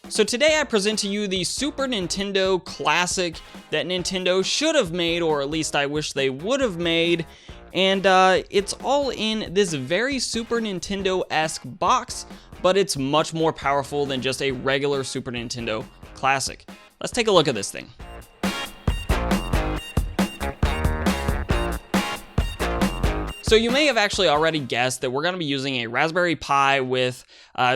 So today I present to you the Super Nintendo Classic that Nintendo should have made, or at least I wish they would have made, and it's all in this very Super Nintendo-esque box, but it's much more powerful than just a regular Super Nintendo Classic. Let's take a look at this thing. So you may have actually already guessed that we're going to be using a Raspberry Pi with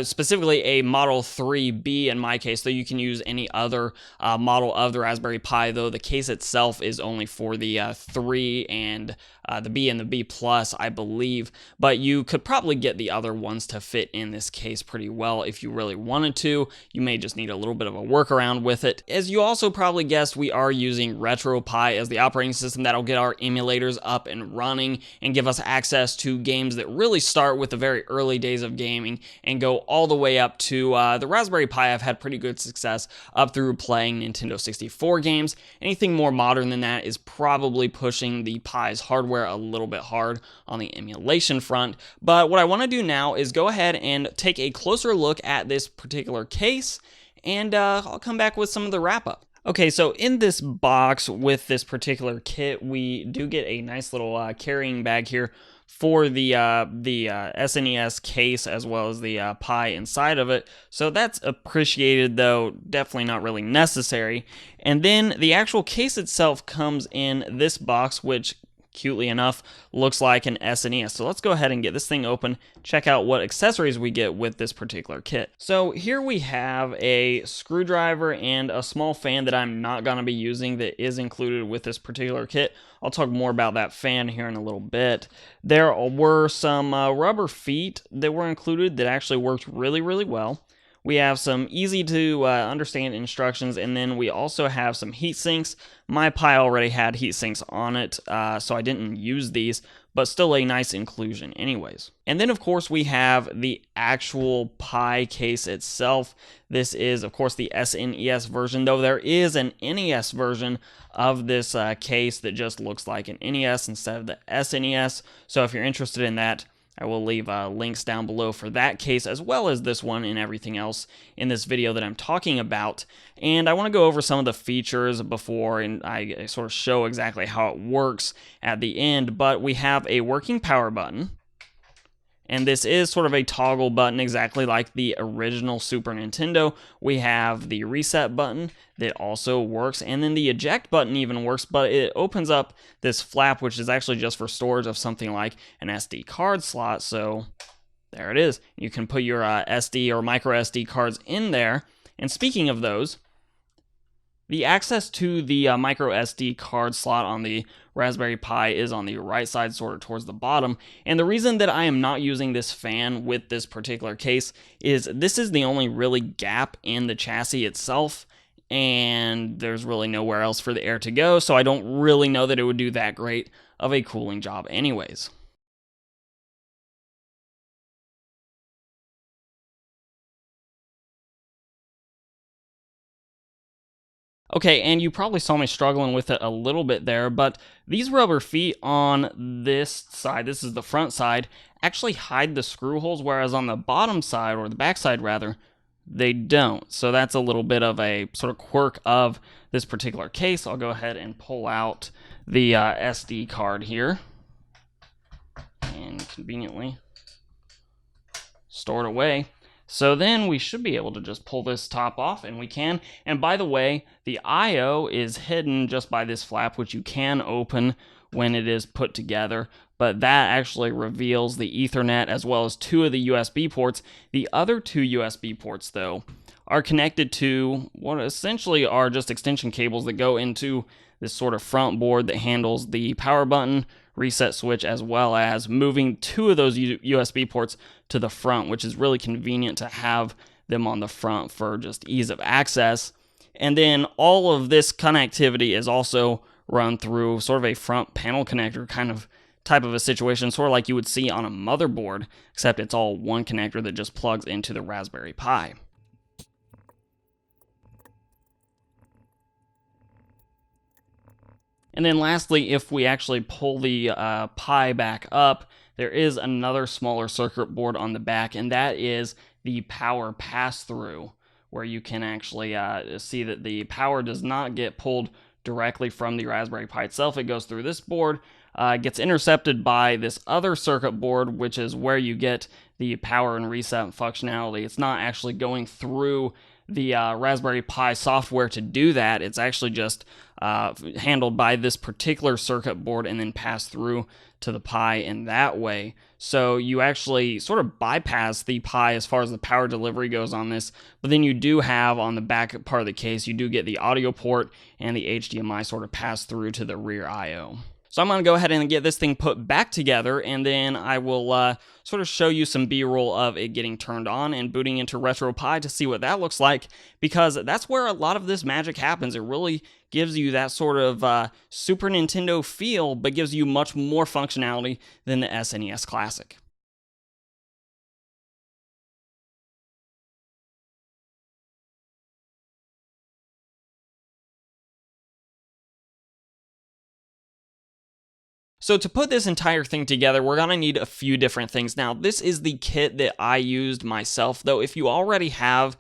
specifically a Model 3B in my case, though you can use any other model of the Raspberry Pi, though the case itself is only for the 3 and the B and the B Plus, I believe, but you could probably get the other ones to fit in this case pretty well if you really wanted to. You may just need a little bit of a workaround with it. As you also probably guessed, we are using RetroPie as the operating system that'll get our emulators up and running and give us access to games that really start with the very early days of gaming and go all the way up to the Raspberry Pi. I've had pretty good success up through playing Nintendo 64 games. Anything more modern than that is probably pushing the Pi's hardware a little bit hard on the emulation front. But what I want to do now is go ahead and take a closer look at this particular case, and I'll come back with some of the wrap-up. Okay, so in this box with this particular kit, we do get a nice little carrying bag here for the SNES case, as well as the Pi inside of it. So that's appreciated, though definitely not really necessary. And then the actual case itself comes in this box, which cutely enough looks like an SNES. So let's go ahead and get this thing open, check out what accessories we get with this particular kit. So here we have a screwdriver and a small fan that I'm not going to be using that is included with this particular kit. I'll talk more about that fan here in a little bit. There were some rubber feet that were included that actually worked really, really well. We have some easy to understand instructions, and then we also have some heat sinks. My Pi already had heat sinks on it, so I didn't use these, but still a nice inclusion anyways. And then of course we have the actual Pi case itself. This is of course the SNES version, though there is an NES version of this case that just looks like an NES instead of the SNES. So if you're interested in that, I will leave links down below for that case, as well as this one and everything else in this video that I'm talking about. And I want to go over some of the features before and I sort of show exactly how it works at the end. But we have a working power button, and this is sort of a toggle button, exactly like the original Super Nintendo. We have the reset button that also works, and then the eject button even works, but it opens up this flap, which is actually just for storage of something like an SD card slot. So there it is. You can put your SD or micro SD cards in there. And speaking of those, the access to the micro SD card slot on the Raspberry Pi is on the right side, sort of towards the bottom. And the reason that I am not using this fan with this particular case is this is the only really gap in the chassis itself, and there's really nowhere else for the air to go, so I don't really know that it would do that great of a cooling job anyways. Okay, and you probably saw me struggling with it a little bit there, but these rubber feet on this side, this is the front side, actually hide the screw holes, whereas on the bottom side, or the back side rather, they don't. So that's a little bit of a sort of quirk of this particular case. I'll go ahead and pull out the SD card here and conveniently store it away. So then we should be able to just pull this top off, and we can. And by the way, the I/O is hidden just by this flap, which you can open when it is put together, but that actually reveals the Ethernet as well as 2 of the USB ports. The other 2 USB ports, though, are connected to what essentially are just extension cables that go into this sort of front board that handles the power button, reset switch, as well as moving 2 of those USB ports to the front, which is really convenient to have them on the front for just ease of access. And then all of this connectivity is also run through sort of a front panel connector kind of type of a situation, sort of like you would see on a motherboard, except it's all one connector that just plugs into the Raspberry Pi. And then lastly, if we actually pull the Pi back up, there is another smaller circuit board on the back, and that is the power pass-through, where you can actually see that the power does not get pulled directly from the Raspberry Pi itself. It goes through this board, gets intercepted by this other circuit board, which is where you get the power and reset functionality. It's not actually going through the Raspberry Pi software to do that. It's actually just handled by this particular circuit board and then passed through to the Pi in that way. So you actually sort of bypass the Pi as far as the power delivery goes on this, but then you do have on the back part of the case, you do get the audio port and the HDMI sort of pass through to the rear I/O. So I'm going to go ahead and get this thing put back together, and then I will sort of show you some B-roll of it getting turned on and booting into RetroPie to see what that looks like, because that's where a lot of this magic happens. It really gives you that sort of Super Nintendo feel, but gives you much more functionality than the SNES Classic. So to put this entire thing together, we're going to need a few different things. Now, this is the kit that I used myself, though if you already have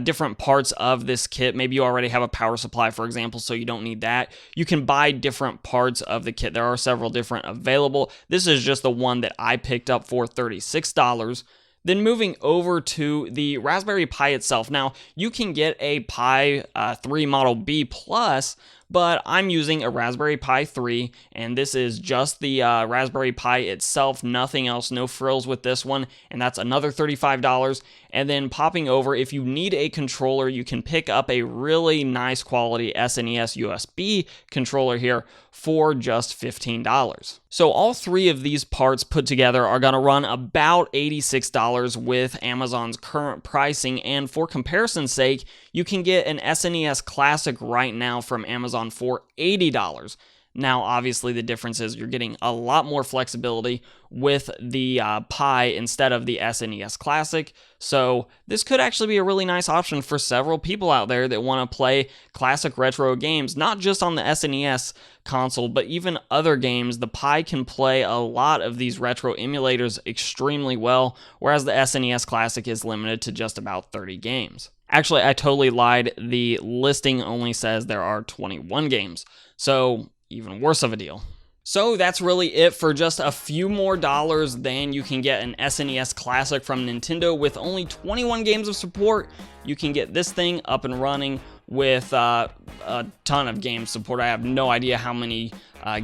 different parts of this kit, maybe you already have a power supply, for example, so you don't need that, you can buy different parts of the kit. There are several different available. This is just the one that I picked up for $36. Then moving over to the Raspberry Pi itself. Now, you can get a Pi 3 Model B Plus, but I'm using a Raspberry Pi 3, and this is just the Raspberry Pi itself, nothing else, no frills with this one, and that's another $35. And then popping over, if you need a controller, you can pick up a really nice quality SNES USB controller here for just $15. So all three of these parts put together are going to run about $86 with Amazon's current pricing, and for comparison's sake, you can get an SNES Classic right now from Amazon for $80. Now, obviously, the difference is you're getting a lot more flexibility with the Pi instead of the SNES Classic. So this could actually be a really nice option for several people out there that want to play classic retro games, not just on the SNES console, but even other games. The Pi can play a lot of these retro emulators extremely well, whereas the SNES Classic is limited to just about 30 games. Actually, I totally lied. The listing only says there are 21 games. So even worse of a deal. So that's really it. For just a few more dollars than you can get an SNES Classic from Nintendo with only 21 games of support. You can get this thing up and running with a ton of game support. I have no idea how many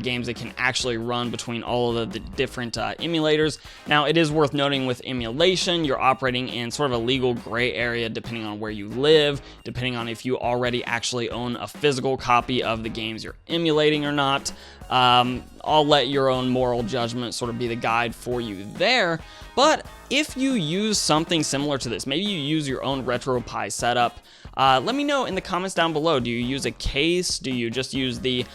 games it can actually run between all of the different emulators. Now, it is worth noting with emulation, you're operating in sort of a legal gray area depending on where you live, depending on if you already actually own a physical copy of the games you're emulating or not. I'll let your own moral judgment sort of be the guide for you there. But if you use something similar to this, maybe you use your own RetroPie setup, let me know in the comments down below. Do you use a case? Do you just use the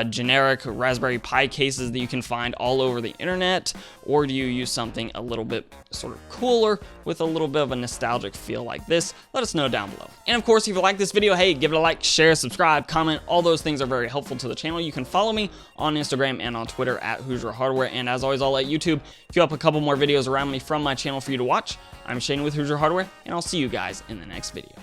generic Raspberry Pi cases that you can find all over the internet? Or do you use something a little bit sort of cooler with a little bit of a nostalgic feel like this? Let us know down below. And of course, if you like this video, hey, give it a like, share, subscribe, comment. All those things are very helpful to the channel. You can follow me on Instagram and on Twitter at Hoosier Hardware. And as always, I'll let YouTube queue up a couple more videos around me from my channel for you to watch. I'm Shane with Hoosier Hardware, and I'll see you guys in the next video.